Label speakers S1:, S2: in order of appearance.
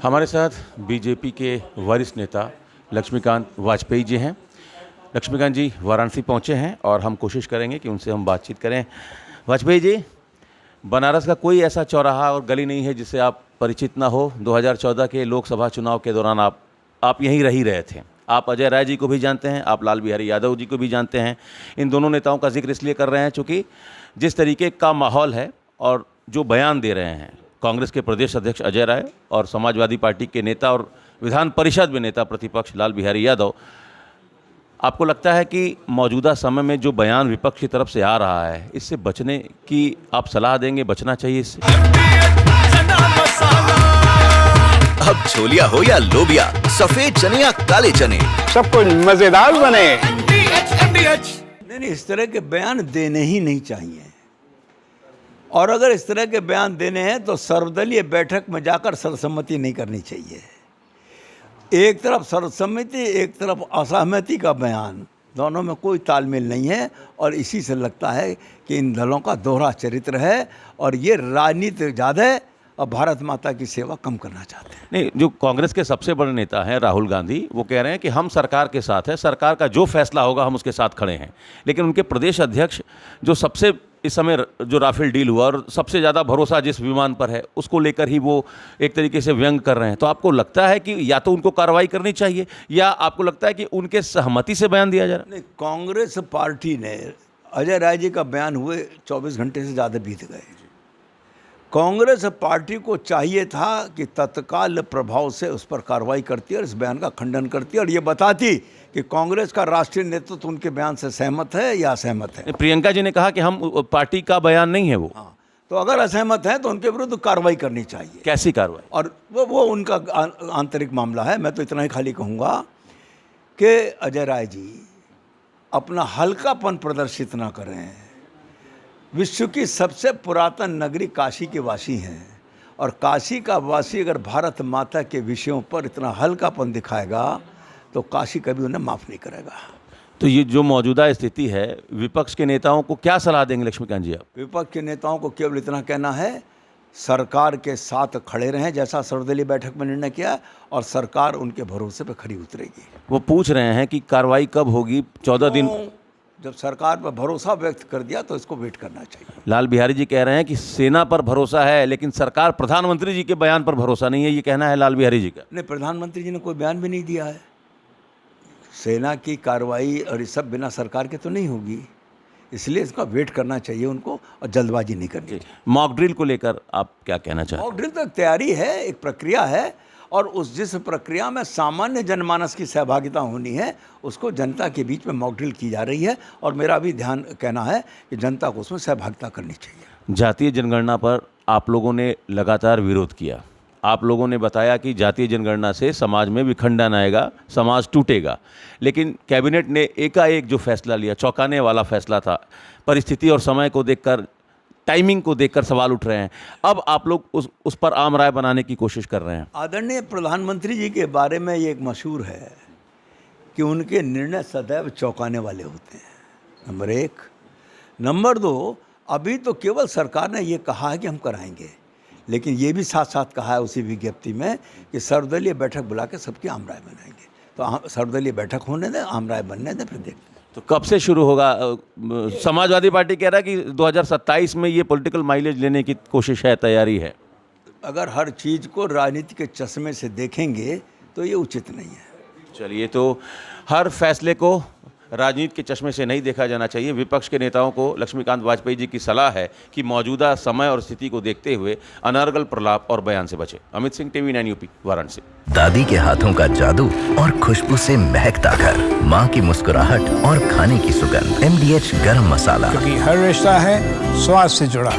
S1: हमारे साथ बीजेपी के वरिष्ठ नेता लक्ष्मीकांत वाजपेयी जी हैं। लक्ष्मीकांत जी वाराणसी पहुंचे हैं और हम कोशिश करेंगे कि उनसे हम बातचीत करें। वाजपेयी जी, बनारस का कोई ऐसा चौराहा और गली नहीं है जिससे आप परिचित ना हो। 2014 के लोकसभा चुनाव के दौरान आप यहीं रह ही रहे थे। आप अजय राय जी को भी जानते हैं, आप लाल बिहारी यादव जी को भी जानते हैं। इन दोनों नेताओं का जिक्र इसलिए कर रहे हैं चूँकि जिस तरीके का माहौल है और जो बयान दे रहे हैं कांग्रेस के प्रदेश अध्यक्ष अजय राय और समाजवादी पार्टी के नेता और विधान परिषद में नेता प्रतिपक्ष लाल बिहारी यादव, आपको लगता है कि मौजूदा समय में जो बयान विपक्ष की तरफ से आ रहा है इससे बचने की आप सलाह देंगे, बचना चाहिए इससे?
S2: अब छोलिया हो या लोबिया, सफेद चने या काले चने,
S3: सब कुछ मजेदार बने।
S4: नहीं, इस तरह के बयान देने ही नहीं चाहिए। और अगर इस तरह के बयान देने हैं तो सर्वदलीय बैठक में जाकर सर्वसम्मति नहीं करनी चाहिए। एक तरफ सर्वसम्मति, एक तरफ असहमति का बयान, दोनों में कोई तालमेल नहीं है। और इसी से लगता है कि इन दलों का दोहरा चरित्र है और ये राजनीति ज़्यादा है और भारत माता की सेवा कम करना चाहते हैं।
S1: नहीं, जो कांग्रेस के सबसे बड़े नेता हैं राहुल गांधी, वो कह रहे हैं कि हम सरकार के साथ हैं, सरकार का जो फैसला होगा हम उसके साथ खड़े हैं। लेकिन उनके प्रदेश अध्यक्ष जो सबसे इस समय जो राफेल डील हुआ और सबसे ज़्यादा भरोसा जिस विमान पर है उसको लेकर ही वो एक तरीके से व्यंग कर रहे हैं। तो आपको लगता है कि या तो उनको कार्रवाई करनी चाहिए या आपको लगता है कि उनके सहमति से बयान दिया जा रहा है?
S4: नहीं, कांग्रेस पार्टी ने अजय राय जी का बयान हुए 24 घंटे से ज़्यादा बीत गए। कांग्रेस पार्टी को चाहिए था कि तत्काल प्रभाव से उस पर कार्रवाई करती और इस बयान का खंडन करती और ये बताती कि कांग्रेस का राष्ट्रीय नेतृत्व उनके बयान से सहमत है या असहमत है।
S1: प्रियंका जी ने कहा कि हम पार्टी का बयान नहीं है वो।
S4: हाँ, तो अगर असहमत है तो उनके विरुद्ध कार्रवाई करनी चाहिए।
S1: कैसी कार्रवाई?
S4: और वो उनका आंतरिक मामला है। मैं तो इतना ही खाली कहूँगा कि अजय राय जी अपना हल्कापन प्रदर्शित ना करें। विश्व की सबसे पुरातन नगरी काशी के वासी हैं और काशी का वासी अगर भारत माता के विषयों पर इतना हल्कापन दिखाएगा तो काशी कभी उन्हें माफ़ नहीं करेगा।
S1: तो ये जो मौजूदा स्थिति है, विपक्ष के नेताओं को क्या सलाह देंगे लक्ष्मीकांत जी आप?
S4: विपक्ष के नेताओं को केवल इतना कहना है, सरकार के साथ खड़े रहें जैसा सर्वदलीय बैठक में निर्णय किया और सरकार उनके भरोसे पर खड़ी उतरेगी।
S1: वो पूछ रहे हैं कि कार्रवाई कब होगी? 14 दिन
S4: जब सरकार पर भरोसा व्यक्त कर दिया तो इसको वेट करना चाहिए।
S1: लाल बिहारी जी कह रहे हैं कि सेना पर भरोसा है लेकिन सरकार प्रधानमंत्री जी के बयान पर भरोसा नहीं है, ये कहना है लाल बिहारी जी का।
S4: नहीं, प्रधानमंत्री जी ने कोई बयान भी नहीं दिया है। सेना की कार्रवाई और ये सब बिना सरकार के तो नहीं होगी, इसलिए इसका वेट करना चाहिए उनको और जल्दबाजी नहीं करनी चाहिए।
S1: मॉक ड्रिल को लेकर आप क्या कहना चाहते हैं?
S4: मॉक ड्रिल तो एक तैयारी है, एक प्रक्रिया है और जिस प्रक्रिया में सामान्य जनमानस की सहभागिता होनी है उसको जनता के बीच में मॉक ड्रिल की जा रही है और मेरा भी ध्यान कहना है कि जनता को उसमें सहभागिता करनी चाहिए।
S1: जातीय जनगणना पर आप लोगों ने लगातार विरोध किया। आप लोगों ने बताया कि जातीय जनगणना से समाज में विखंडन आएगा, समाज टूटेगा। लेकिन कैबिनेट ने एकाएक जो फैसला लिया, चौंकाने वाला फैसला था। परिस्थिति और समय को देखकर, टाइमिंग को देखकर सवाल उठ रहे हैं। अब आप लोग उस पर आम राय बनाने की कोशिश कर रहे हैं।
S4: आदरणीय प्रधानमंत्री जी के बारे में ये एक मशहूर है कि उनके निर्णय सदैव चौंकाने वाले होते हैं, नंबर 1। नंबर 2, अभी तो केवल सरकार ने ये कहा है कि हम कराएंगे, लेकिन ये भी साथ साथ कहा है उसी विज्ञप्ति में कि सर्वदलीय बैठक बुला के सबकी आम राय बनाएंगे। तो सर्वदलीय बैठक होने दें, आम राय बनने दें, फिर देखते हैं।
S1: तो कब से शुरू होगा? समाजवादी पार्टी कह रहा है कि 2027 में ये पॉलिटिकल माइलेज लेने की कोशिश है, तैयारी है।
S4: अगर हर चीज़ को राजनीति के चश्मे से देखेंगे तो ये उचित नहीं है।
S1: चलिए, तो हर फैसले को राजनीति के चश्मे से नहीं देखा जाना चाहिए। विपक्ष के नेताओं को लक्ष्मीकांत वाजपेयी जी की सलाह है कि मौजूदा समय और स्थिति को देखते हुए अनर्गल प्रलाप और बयान से बचे। Amit Singh, TV 9 UP, Varanasi.
S2: दादी के हाथों का जादू और खुशबू से महकता घर, माँ की मुस्कुराहट और खाने की सुगंध, MDH गरम मसाला।
S3: क्योंकि हर रिश्ता है स्वाद से जुड़ा।